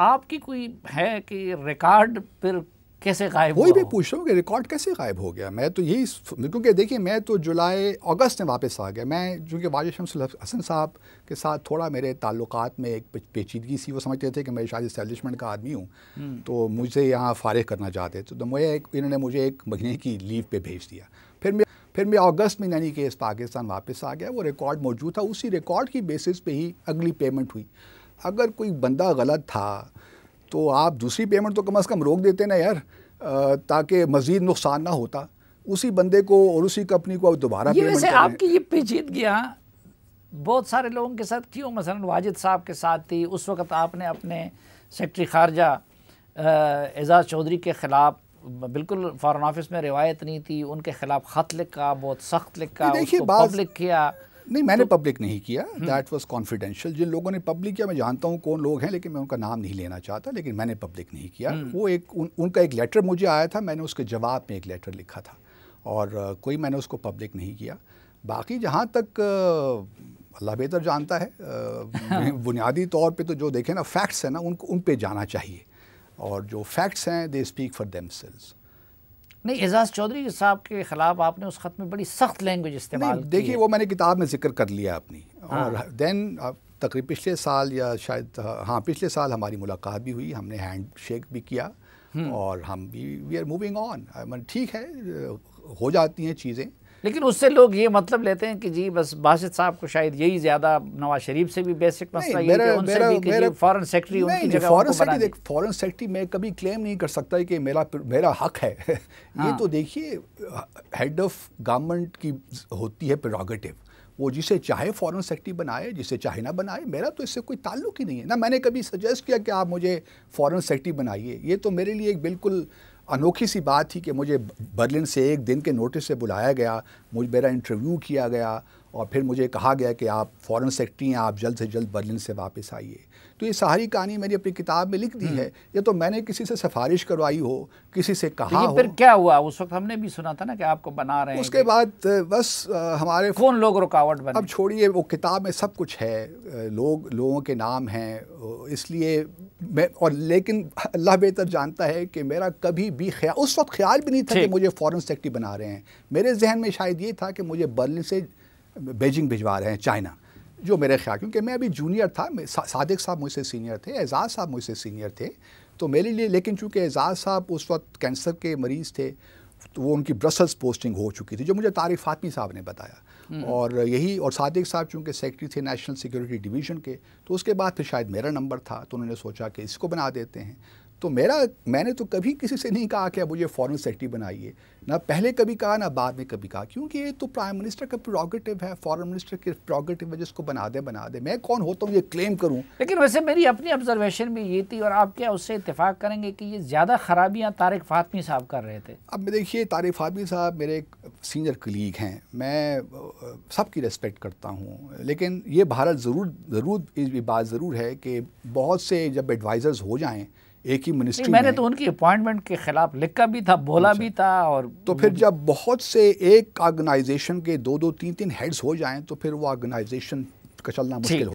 آپ کی کوئی ہے کہ ریکارڈ پھر کیسے غائب ہوا؟ وہی میں پوچھ رہا ہوں کہ ریکارڈ کیسے غائب ہو گیا. میں تو یہی کیونکہ دیکھیے میں تو اگست میں واپس آ گیا. میں چونکہ واجد شمس الحسن صاحب کے ساتھ تھوڑا میرے تعلقات میں ایک پیچیدگی سی، وہ سمجھتے تھے کہ میں شاید اسٹیبلشمنٹ کا آدمی ہوں تو مجھے یہاں فارغ کرنا چاہتے تھے، تو انہوں نے مجھے 1 مہینے کی لیو پہ بھیج دیا. پھر میں اگست میں یعنی کہ پاکستان واپس آ گیا. وہ ریکارڈ موجود تھا، اسی ریکارڈ کی بیسس پہ ہی اگلی پیمنٹ ہوئی. اگر کوئی بندہ غلط تھا تو آپ دوسری پیمنٹ تو کم از کم روک دیتے نا یار، تاکہ مزید نقصان نہ ہوتا اسی بندے کو اور اسی کمپنی کو دوبارہ پیمنٹ ویسے آپ کی یہ پیچیدگیاں بہت سارے لوگوں کے ساتھ کیوں؟ مثلا واجد صاحب کے ساتھ تھی، اس وقت آپ نے اپنے سیکرٹری خارجہ اعزاز چودھری کے خلاف بالکل فارن آفس میں روایت نہیں تھی، ان کے خلاف خط لکھا، بہت سخت لکھا، اس کو پبلک کیا. نہیں، میں نے پبلک نہیں کیا، دیٹ واز کانفیڈینشیل. جن لوگوں نے پبلک کیا میں جانتا ہوں کون لوگ ہیں، لیکن میں ان کا نام نہیں لینا چاہتا، لیکن میں نے پبلک نہیں کیا. وہ ان کا ایک لیٹر مجھے آیا تھا، میں نے اس کے جواب میں ایک لیٹر لکھا تھا، اور کوئی میں نے اس کو پبلک نہیں کیا. باقی جہاں تک اللہ بہتر جانتا ہے، بنیادی طور پہ تو جو دیکھیں نا فیکٹس ہیں نا ان پہ جانا چاہیے، اور جو فیکٹس ہیں they speak for themselves. نہیں، اعزاز چودھری صاحب کے خلاف آپ نے اس خط میں بڑی سخت لینگویج استعمال کی. دیکھیے وہ میں نے کتاب میں ذکر کر لیا اپنی، اور دین تقریباً پچھلے سال یا شاید پچھلے سال ہماری ملاقات بھی ہوئی، ہم نے ہینڈ شیک بھی کیا، اور ہم بھی وی آر موونگ آن. ٹھیک ہے، ہو جاتی ہیں چیزیں. لیکن اس سے لوگ یہ مطلب لیتے ہیں کہ جی بس باسط صاحب کو شاید یہی زیادہ، نواز شریف سے بھی بیسک مسئلہ یہ کہ ان سے بھی کہ جی فارن سیکرٹری ان کی جگہ ان کو بنا دیں. فارن سیکرٹری میں کبھی کلیم نہیں کر سکتا کہ میرا حق ہے. یہ تو دیکھیے ہیڈ آف گورنمنٹ کی ہوتی ہے پریروگیٹو، وہ جسے چاہے فارن سیکرٹری بنائے، جسے چاہے نہ بنائے. میرا تو اس سے کوئی تعلق ہی نہیں ہے، نہ میں نے کبھی سجیسٹ کیا کہ آپ مجھے فارن سیکرٹری بنائیے. یہ تو میرے لیے ایک بالکل انوکھی سی بات تھی کہ مجھے برلن سے 1 دن کے نوٹس سے بلایا گیا، میرا انٹرویو کیا گیا، اور پھر مجھے کہا گیا کہ آپ فارن سیکرٹری ہیں، آپ جلد سے جلد برلن سے واپس آئیے. تو یہ ساری کہانی میں نے اپنی کتاب میں لکھ دی ہے. یہ تو میں نے کسی سے سفارش کروائی ہو، کسی سے کہا ہو. پھر کیا ہوا اس وقت؟ ہم نے بھی سنا تھا نا کہ آپ کو بنا رہے ہیں. اس کے بعد بس ہمارے کون لوگ رکاوٹ بنے؟ اب چھوڑیے، وہ کتاب میں سب کچھ ہے، لوگوں کے نام ہیں، اس لیے لیکن اللہ بہتر جانتا ہے کہ میرا کبھی بھی اس وقت خیال بھی نہیں تھا کہ مجھے فارن سیکرٹری بنا رہے ہیں. میرے ذہن میں شاید یہ تھا کہ مجھے برلن سے بیجنگ بھجوا رہے ہیں، چائنا، جو میرے خیال، کیونکہ میں ابھی جونیئر تھا. صادق صاحب مجھ سے سینئر تھے، اعزاز صاحب مجھ سے سینئر تھے، تو میرے لیے، لیکن چونکہ اعزاز صاحب اس وقت کینسر کے مریض تھے تو وہ ان کی برسلز پوسٹنگ ہو چکی تھی، جو مجھے طارق فاطمی صاحب نے بتایا، اور صادق صاحب چونکہ سیکرٹری تھے نیشنل سیکورٹی ڈویژن کے، تو اس کے بعد پھر شاید میرا نمبر تھا، تو انہوں نے سوچا کہ اس کو بنا دیتے ہیں. تو میں نے تو کبھی کسی سے نہیں کہا کہ مجھے فارن سیکرٹری بنائیے، نہ پہلے کبھی کہا نہ بعد میں کبھی کہا، کیونکہ یہ تو پرائم منسٹر کا پریروگیٹو ہے، فارن منسٹر کے پریروگیٹو ہے، جس کو بنا دے. میں کون ہوتا ہوں یہ کلیم کروں؟ لیکن ویسے میری اپنی آبزرویشن بھی یہ تھی، اور آپ کیا اس سے اتفاق کریں گے کہ یہ زیادہ خرابیاں طارق فاطمی صاحب کر رہے تھے؟ اب دیکھیے، طارق فاطمی صاحب میرے ایک سینئر کلیگ ہیں، میں سب کی ریسپیکٹ کرتا ہوں، لیکن یہ بھارت یہ بات ضرور ہے کہ بہت سے جب ایڈوائزرز ہو جائیں ایک ہی منسٹری میں نے تو ان کی اپوائنٹمنٹ کے خلاف لکھا بھی تھا، بولا بھی تھا، اور تو پھر جب بہت سے ایک آرگنائزیشن کے 2-2 3-3 ہیڈز ہو جائیں تو پھر وہ آرگنائزیشن کا چلنا مشکل